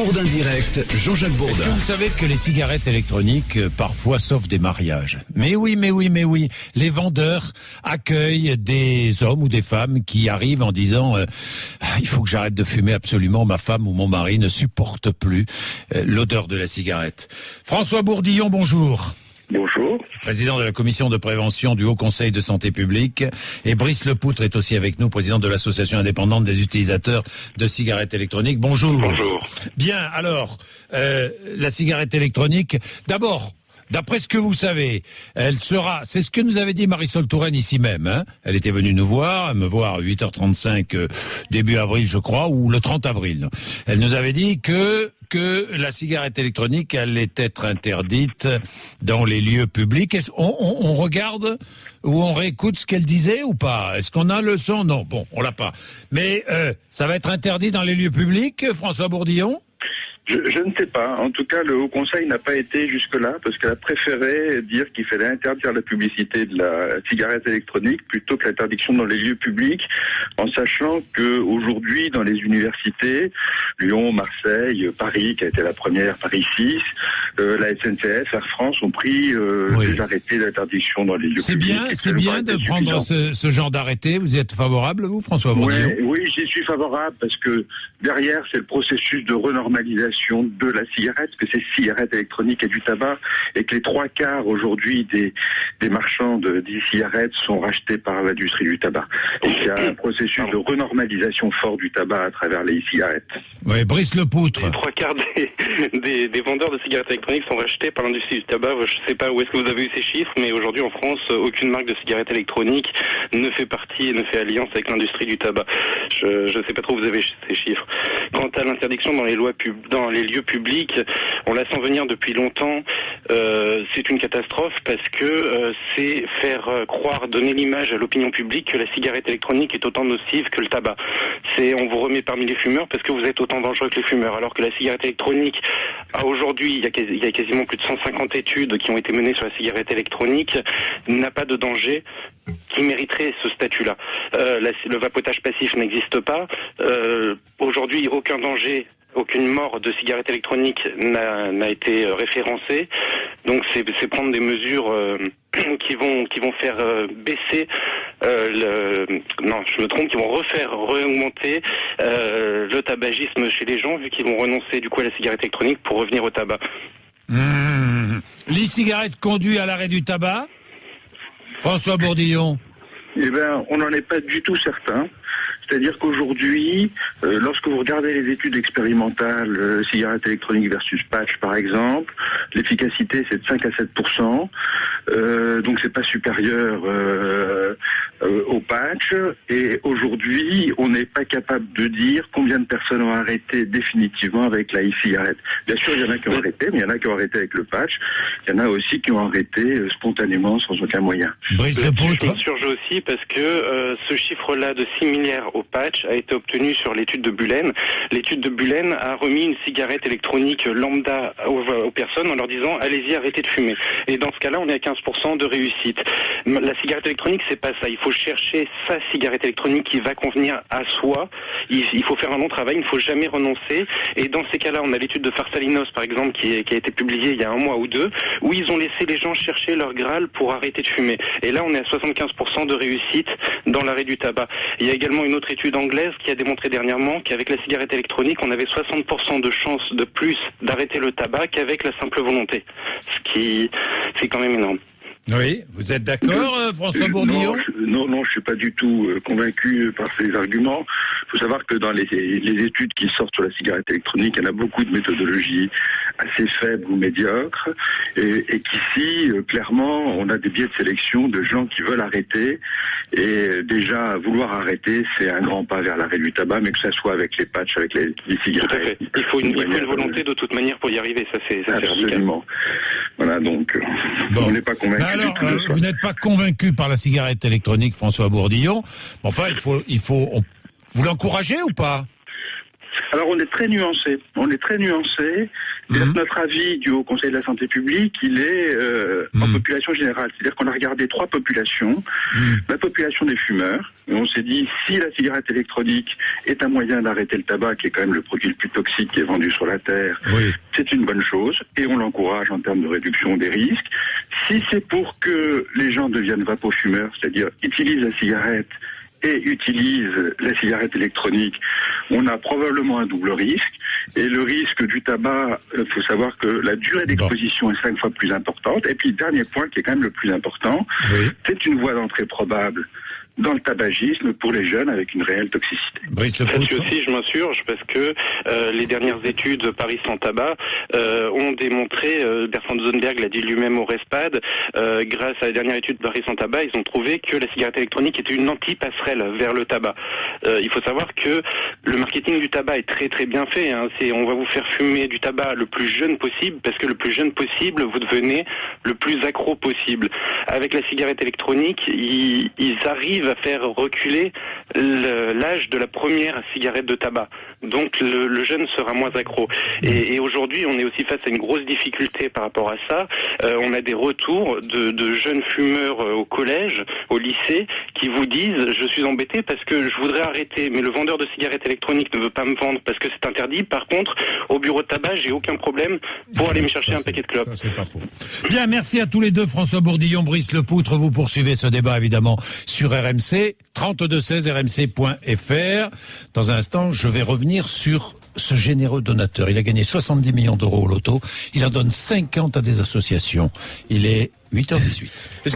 Bourdin Direct, Jean-Jacques Bourdin. Est-ce que vous savez que les cigarettes électroniques parfois sauvent des mariages? Mais oui. Les vendeurs accueillent des hommes ou des femmes qui arrivent en disant il faut que j'arrête de fumer absolument, ma femme ou mon mari ne supporte plus l'odeur de la cigarette. François Bourdillon, bonjour. Bonjour. Président de la commission de prévention du Haut Conseil de santé publique. Et Brice Lepoutre est aussi avec nous, président de l'association indépendante des utilisateurs de cigarettes électroniques. Bonjour. Bonjour. Bien, alors, la cigarette électronique, d'abord, d'après ce que vous savez, elle sera, c'est ce que nous avait dit Marisol Touraine ici même, hein. Elle était venue me voir à 8h35 début avril, je crois, ou le 30 avril. Elle nous avait dit que la cigarette électronique allait être interdite dans les lieux publics. On regarde ou on réécoute ce qu'elle disait ou pas? Est-ce qu'on a le son? Non, bon, on l'a pas. Mais ça va être interdit dans les lieux publics, François Bourdillon? Je ne sais pas. En tout cas, le Haut Conseil n'a pas été jusque-là parce qu'elle a préféré dire qu'il fallait interdire la publicité de la cigarette électronique plutôt que l'interdiction dans les lieux publics, en sachant que aujourd'hui, dans les universités, Lyon, Marseille, Paris, qui a été la première, Paris 6, la SNCF, Air France ont pris des arrêtés d'interdiction dans les lieux publics. C'est bien de prendre ce genre d'arrêté. Vous y êtes favorable, vous, François Bourdillon? Oui, j'y suis favorable parce que derrière, c'est le processus de renormalisation de la cigarette, que c'est cigarette électronique et du tabac, et que les 3/4 aujourd'hui des marchands d'e-cigarettes sont rachetés par l'industrie du tabac. Et qu'il y a un processus de renormalisation fort du tabac à travers les e-cigarettes. Oui, Brice Lepoutre. Les 3/4 des vendeurs de cigarettes électroniques sont rachetés par l'industrie du tabac. Je ne sais pas où est-ce que vous avez eu ces chiffres, mais aujourd'hui en France, aucune marque de cigarette électronique ne fait partie et ne fait alliance avec l'industrie du tabac. Je ne sais pas trop où vous avez ces chiffres. Quant à l'interdiction dans les lieux publics, on la sent venir depuis longtemps. C'est une catastrophe parce que c'est faire donner l'image à l'opinion publique que la cigarette électronique est autant nocive que le tabac. On vous remet parmi les fumeurs parce que vous êtes autant dangereux que les fumeurs, alors que la cigarette électronique, aujourd'hui, il y a quasiment plus de 150 études qui ont été menées sur la cigarette électronique, n'a pas de danger qui mériterait ce statut-là. Le vapotage passif n'existe pas. Aujourd'hui, aucun danger, aucune mort de cigarette électronique n'a été référencée. Donc c'est prendre des mesures qui vont faire baisser qui vont reaugmenter le tabagisme chez les gens, vu qu'ils vont renoncer du coup à la cigarette électronique pour revenir au tabac. L'e-cigarette conduit à l'arrêt du tabac, François Bourdillon? Eh bien, on n'en est pas du tout certain. C'est-à-dire qu'aujourd'hui, lorsque vous regardez les études expérimentales, cigarette électronique versus patch par exemple, l'efficacité c'est de 5 à 7%, donc c'est pas supérieur au patch. Et aujourd'hui, on n'est pas capable de dire combien de personnes ont arrêté définitivement avec la e-cigarette. Bien sûr, il y en a qui ont arrêté, mais il y en a qui ont arrêté avec le patch. Il y en a aussi qui ont arrêté spontanément, sans aucun moyen. Brice Lepoutre. Je m'insurge aussi parce que ce chiffre-là de 6 milliards au patch a été obtenu sur l'étude de Bullen. L'étude de Bullen a remis une cigarette électronique lambda aux personnes en leur disant allez-y, arrêtez de fumer. Et dans ce cas-là, on est à 15% de réussite. La cigarette électronique, c'est pas ça. Il faut chercher sa cigarette électronique qui va convenir à soi. Il faut faire un long travail, il ne faut jamais renoncer. Et dans ces cas-là, on a l'étude de Farsalinos, par exemple, qui a été publiée il y a 1 mois ou 2, où ils ont laissé les gens chercher leur Graal pour arrêter de fumer. Et là, on est à 75% de réussite dans l'arrêt du tabac. Il y a également une autre étude anglaise qui a démontré dernièrement qu'avec la cigarette électronique, on avait 60% de chances de plus d'arrêter le tabac qu'avec la simple volonté. Ce qui, c'est quand même énorme. Oui, vous êtes d'accord, François Bourdillon? Non, je suis pas du tout convaincu par ces arguments. Il faut savoir que dans les études qui sortent sur la cigarette électronique, il y en a beaucoup de méthodologies assez faibles ou médiocres, et qu'ici, clairement, on a des biais de sélection de gens qui veulent arrêter, et déjà, vouloir arrêter, c'est un grand pas vers l'arrêt du tabac, mais que ça soit avec les patchs, avec les cigarettes. Il faut une volonté de toute manière pour y arriver, ça c'est absolument. Voilà, donc, on n'est pas convaincu. Alors, vous n'êtes pas convaincu par la cigarette électronique, François Bourdillon. Enfin, vous l'encouragez ou pas? Alors on est très nuancé. Et notre avis du Haut Conseil de la Santé publique, il est en population générale. C'est-à-dire qu'on a regardé 3 populations. La population des fumeurs. Et on s'est dit, si la cigarette électronique est un moyen d'arrêter le tabac, qui est quand même le produit le plus toxique qui est vendu sur la Terre, c'est une bonne chose. Et on l'encourage en termes de réduction des risques. Si c'est pour que les gens deviennent vapofumeurs, c'est-à-dire utilisent la cigarette et utilisent la cigarette électronique, on a probablement un double risque. Et le risque du tabac, il faut savoir que la durée d'exposition est 5 fois plus importante. Et puis, dernier point qui est quand même le plus important, c'est une voie d'entrée probable dans le tabagisme pour les jeunes avec une réelle toxicité. Parce que aussi, je m'insurge, parce que les dernières études de Paris sans tabac ont démontré, Bertrand Zonberg l'a dit lui-même au RESPAD, grâce à la dernière étude de Paris sans tabac, ils ont trouvé que la cigarette électronique était une anti-passerelle vers le tabac. Il faut savoir que le marketing du tabac est très très bien fait. On va vous faire fumer du tabac le plus jeune possible, parce que le plus jeune possible, vous devenez le plus accro possible. Avec la cigarette électronique, ils arrivent à faire reculer l'âge de la première cigarette de tabac. Donc le jeune sera moins accro. Et aujourd'hui, on est aussi face à une grosse difficulté par rapport à ça. On a des retours de jeunes fumeurs au collège, au lycée, qui vous disent « Je suis embêté parce que je voudrais arrêter, mais le vendeur de cigarettes électroniques ne veut pas me vendre parce que c'est interdit. Par contre, au bureau de tabac, j'ai aucun problème pour aller me chercher un paquet de clopes. » Ça, c'est pas faux. Bien, merci à tous les deux. François Bourdillon, Brice Lepoutre, vous poursuivez ce débat évidemment sur RMC, 3216 rmc.fr. Dans un instant, je vais revenir sur ce généreux donateur. Il a gagné 70 millions d'euros au loto. Il en donne 50 à des associations. Il est 8h18.